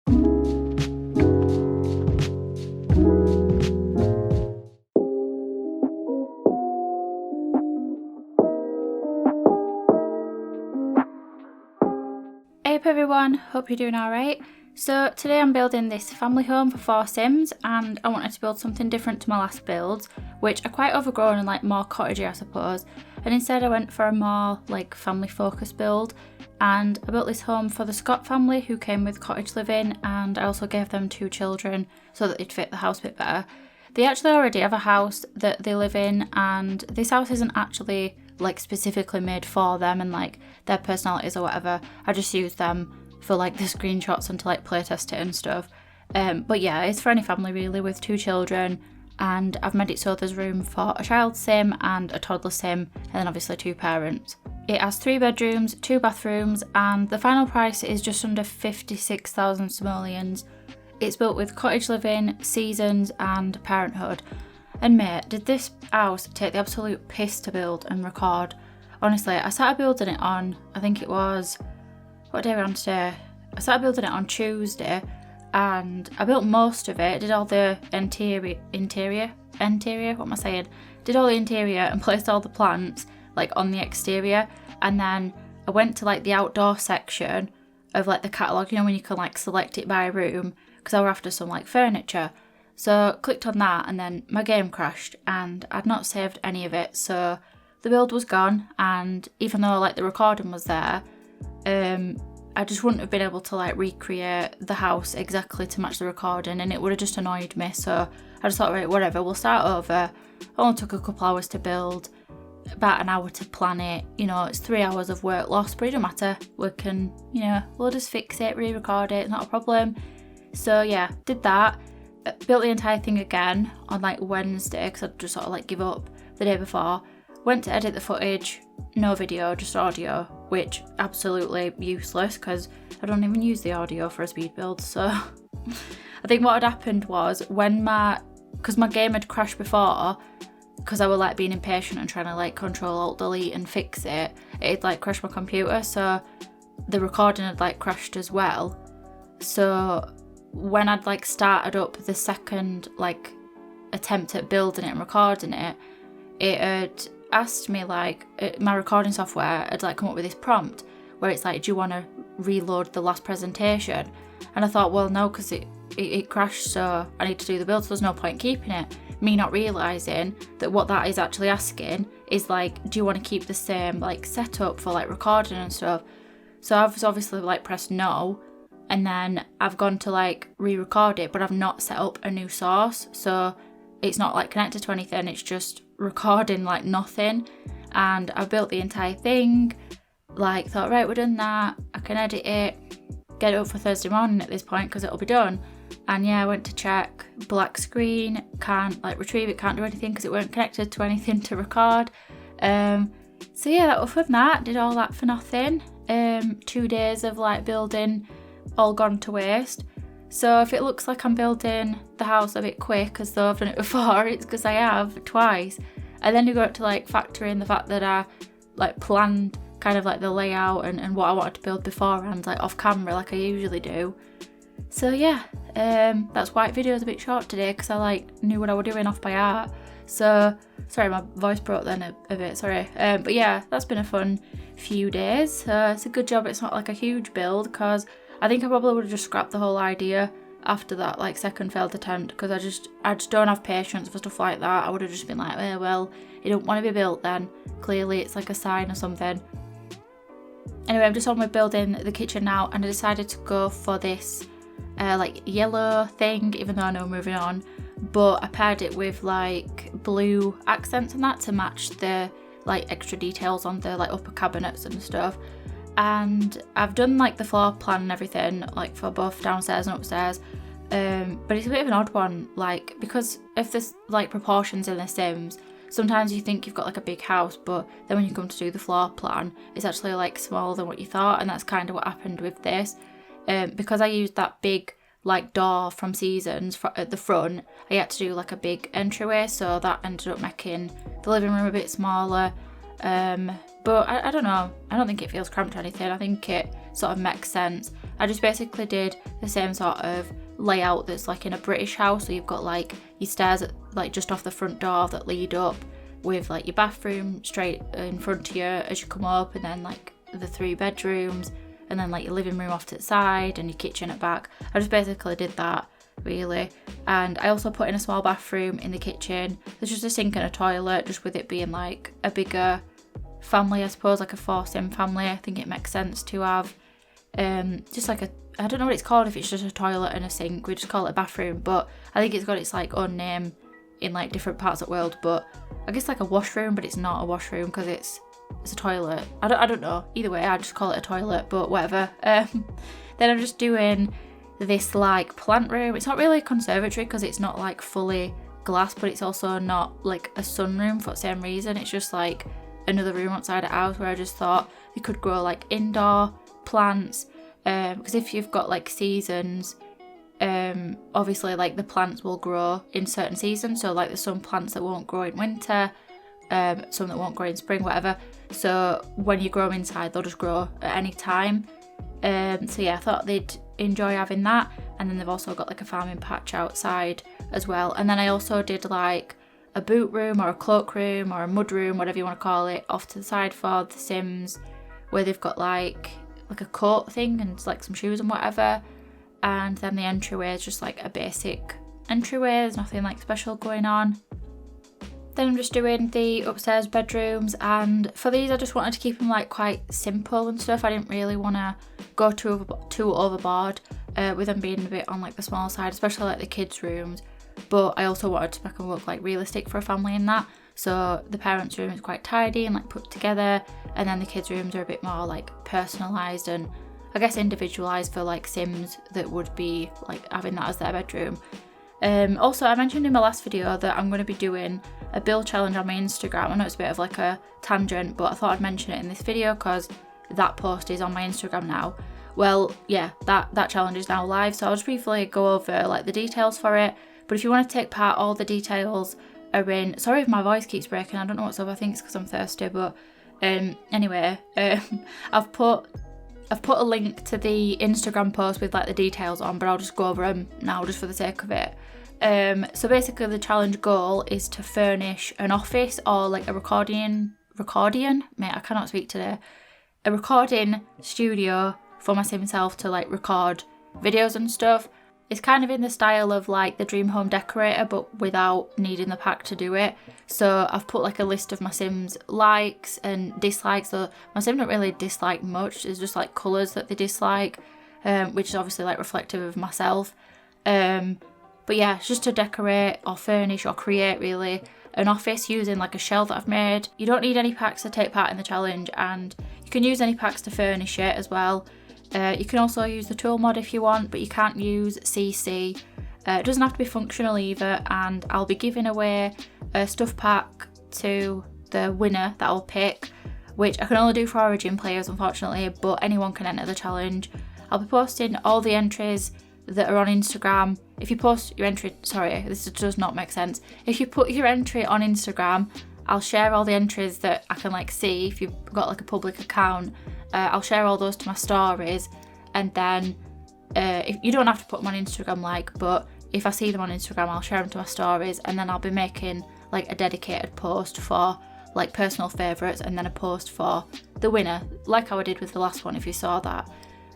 Hey up everyone, hope you're doing alright. So today I'm building this family home for 4 Sims, and I wanted to build something different to my last builds, which are quite overgrown and like more cottagey I suppose, and instead I went for a more like family focused build, and I built this home for the Scott family who came with cottage living, and I also gave them 2 children so that they'd fit the house a bit better. They actually already have a house that they live in, and this house isn't actually like specifically made for them and like their personalities or whatever. I just used them for like the screenshots and to like playtest it and stuff. But yeah, it's for any family really with 2 children, and I've made it so there's room for a child sim and a toddler sim, and then obviously 2 parents. It has 3 bedrooms, 2 bathrooms, and the final price is just under 56,000 simoleons. It's built with cottage living, seasons, and Parenthood. And mate, did this house take the absolute piss to build and record? Honestly, I started building it on, I think it was, what day are we on today? I started building it on Tuesday, and I built most of it, did all the interior, what am I saying? Did all the interior and placed all the plants like on the exterior, and then I went to like the outdoor section of like the catalogue, you know when you can like select it by room, because I were after some like furniture. So clicked on that, and then my game crashed and I'd not saved any of it, so the build was gone, and even though like the recording was there, I just wouldn't have been able to like recreate the house exactly to match the recording, and it would have just annoyed me. So I just thought, right, whatever, we'll start over. It only took a couple hours to build, about an hour to plan it, you know, it's 3 hours of work lost, but it don't matter, we can, you know, we'll just fix it, re-record it, not a problem. So yeah, did that. Built the entire thing again on like Wednesday because I'd just sort of like give up the day before. Went to edit the footage, no video, just audio, which absolutely useless because I don't even use the audio for a speed build. So I think what had happened was because my game had crashed before, because I was like being impatient and trying to like Control Alt Delete and fix it, it like crashed my computer, so the recording had like crashed as well. So when I'd like started up the second like attempt at building it and recording it, it had asked me like, my recording software had like come up with this prompt where it's like, do you want to reload the last presentation? And I thought, well no, because it crashed, so I need to do the build, so there's no point keeping it. Me not realising that what that is actually asking is like, do you want to keep the same like setup for like recording and stuff? So I've obviously like pressed no, and then I've gone to like re-record it, but I've not set up a new source, so it's not like connected to anything, it's just recording like nothing. And I built the entire thing, like thought, right, we're done that, I can edit it, get it up for Thursday morning at this point because it'll be done. And yeah, I went to check, black screen, can't like retrieve it, can't do anything because it weren't connected to anything to record. So yeah, that was fun. That did all that for nothing. 2 days of like building all gone to waste. So if it looks like I'm building the house a bit quick as though I've done it before, it's because I have twice. And then you got to like factor in the fact that I like planned kind of like the layout and what I wanted to build beforehand, like off camera like I usually do. So yeah, that's why the video is a bit short today, because I like knew what I was doing off by heart. So sorry, my voice broke then a bit, sorry. But yeah, that's been a fun few days. It's a good job it's not like a huge build, because I think I probably would have just scrapped the whole idea after that like second failed attempt, because I just don't have patience for stuff like that. I would have just been like, well, it don't want to be built then. Clearly it's like a sign or something. Anyway, I'm just on with building the kitchen now, and I decided to go for this like yellow thing, even though I know I'm moving on, but I paired it with like blue accents and that to match the like extra details on the like upper cabinets and stuff. And I've done like the floor plan and everything like for both downstairs and upstairs, but it's a bit of an odd one, like because of this like proportions in the Sims, sometimes you think you've got like a big house, but then when you come to do the floor plan it's actually like smaller than what you thought, and that's kind of what happened with this. Because I used that big like door from Seasons at the front, I had to do like a big entryway, so that ended up making the living room a bit smaller. But I don't know, I don't think it feels cramped or anything. I think it's sort of makes sense. I just basically did the same sort of layout that's like in a British house. So you've got like your stairs like just off the front door that lead up, with like your bathroom straight in front of you as you come up, and then like the 3 bedrooms, and then like your living room off to the side and your kitchen at back. I just basically did that really. And I also put in a small bathroom in the kitchen. There's just a sink and a toilet, just with it being like a bigger family, I suppose, like a 4-sim family. I think it makes sense to have just like I don't know what it's called if it's just a toilet and a sink. We just call it a bathroom, but I think it's got its like own name in like different parts of the world. But I guess like a washroom, but it's not a washroom because it's a toilet. I don't know. Either way, I just call it a toilet, but whatever. Then I'm just doing this like plant room. It's not really a conservatory because it's not like fully glass, but it's also not like a sunroom for the same reason. It's just like another room outside the house where I just thought you could grow like indoor plants, because if you've got like seasons, obviously like the plants will grow in certain seasons. So like there's some plants that won't grow in winter, some that won't grow in spring, whatever. So when you grow them inside, they'll just grow at any time. So yeah, I thought they'd enjoy having that. And then they've also got like a farming patch outside as well. And then I also did like a boot room or a cloak room or a mud room, whatever you want to call it, off to the side for the Sims, where they've got like a coat thing and like some shoes and whatever. And then the entryway is just like a basic entryway. There's nothing like special going on. Then I'm just doing the upstairs bedrooms, and for these I just wanted to keep them like quite simple and stuff. I didn't really want to go too overboard with them being a bit on like the small side, especially like the kids' rooms. But I also wanted to make them look like realistic for a family in that. So the parents' room is quite tidy and like put together, and then the kids' rooms are a bit more like personalised and I guess individualised for like Sims that would be like having that as their bedroom. Also, I mentioned in my last video that I'm going to be doing a build challenge on my Instagram. I know it's a bit of like a tangent, but I thought I'd mention it in this video because that post is on my Instagram now. Well, yeah, that challenge is now live, so I'll just briefly go over like the details for it. But if you want to take part, all the details are in. Sorry if my voice keeps breaking, I don't know what's up. I think it's because I'm thirsty, but anyway, I've put a link to the Instagram post with like the details on, but I'll just go over them now just for the sake of it. So basically the challenge goal is to furnish an office or like a recording, mate, I cannot speak today, a recording studio for my sim self to like record videos and stuff. It's kind of in the style of like the Dream Home Decorator, but without needing the pack to do it. So I've put like a list of my Sims' likes and dislikes. So my Sim don't really dislike much. It's just like colours that they dislike, which is obviously like reflective of myself. But yeah, it's just to decorate or furnish or create really an office using like a shell that I've made. You don't need any packs to take part in the challenge, and you can use any packs to furnish it as well. You can also use the tool mod if you want, but you can't use CC. It doesn't have to be functional either, and I'll be giving away a stuff pack to the winner that I'll pick, which I can only do for Origin players unfortunately, but anyone can enter the challenge. I'll be posting all the entries that are on Instagram. If you post your entry, sorry, this does not make sense. If you put your entry on Instagram, I'll share all the entries that I can like see. If you've got like a public account, I'll share all those to my stories, and then if you don't have to put them on Instagram, like, but if I see them on Instagram, I'll share them to my stories, and then I'll be making like a dedicated post for like personal favourites, and then a post for the winner, like how I did with the last one, if you saw that.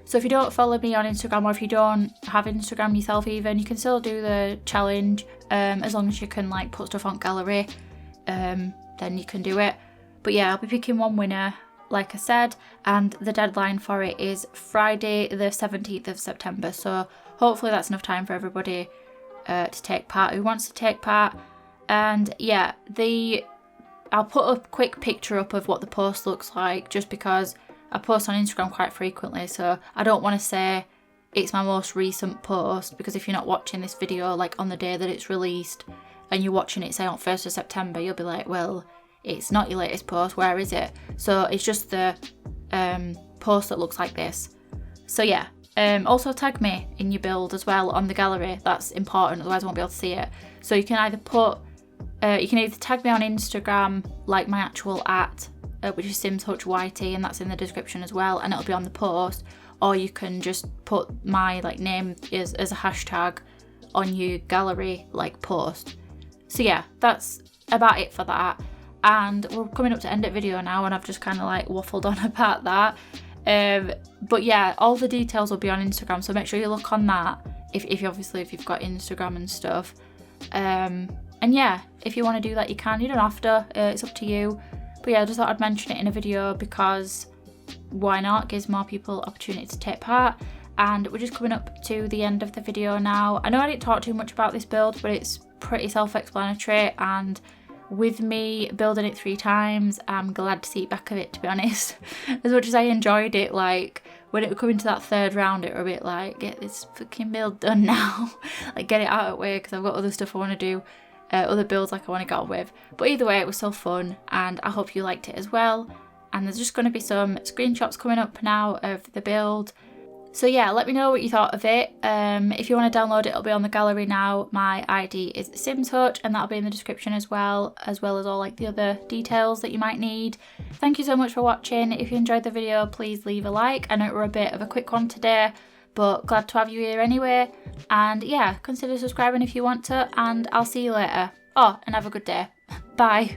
So if you don't follow me on Instagram, or if you don't have Instagram yourself even, you can still do the challenge, as long as you can like put stuff on gallery, then you can do it. But yeah, I'll be picking one winner, like I said, and the deadline for it is Friday the 17th of September. So hopefully that's enough time for everybody to take part who wants to take part. And yeah, I'll put a quick picture up of what the post looks like, just because I post on Instagram quite frequently, so I don't want to say it's my most recent post, because if you're not watching this video like on the day that it's released and you're watching it say on 1st of September, you'll be like, well, it's not your latest post, where is it? So it's just the post that looks like this. So yeah, also tag me in your build as well on the gallery. That's important, otherwise I won't be able to see it. So you can either tag me on Instagram, like my actual @, which is SimsHutchYT, and that's in the description as well, and it'll be on the post, or you can just put my like name as a hashtag on your gallery like post. So yeah, that's about it for that. And we're coming up to end of video now, and I've just kind of like waffled on about that. But yeah, all the details will be on Instagram, so make sure you look on that if you've got Instagram and stuff. And yeah, if you want to do that, you can. You don't have to. It's up to you. But yeah, I just thought I'd mention it in a video because why not? It gives more people opportunity to take part. And we're just coming up to the end of the video now. I know I didn't talk too much about this build, but it's pretty self-explanatory, and with me building it 3 times, I'm glad to see back of it, to be honest. As much as I enjoyed it, like when it would come into that 3rd round, it were a bit like, get this fucking build done now. Like get it out of the way, because I've got other stuff I want to do, other builds like I want to get on with. But either way, it was so fun, and I hope you liked it as well. And there's just going to be some screenshots coming up now of the build. So yeah, let me know what you thought of it. If you want to download it, it'll be on the gallery now. My ID is SimsHutch, and that'll be in the description as well as all like the other details that you might need. Thank you so much for watching. If you enjoyed the video, please leave a like. I know it were a bit of a quick one today, but glad to have you here anyway. And yeah, consider subscribing if you want to, and I'll see you later. Oh, and have a good day. Bye.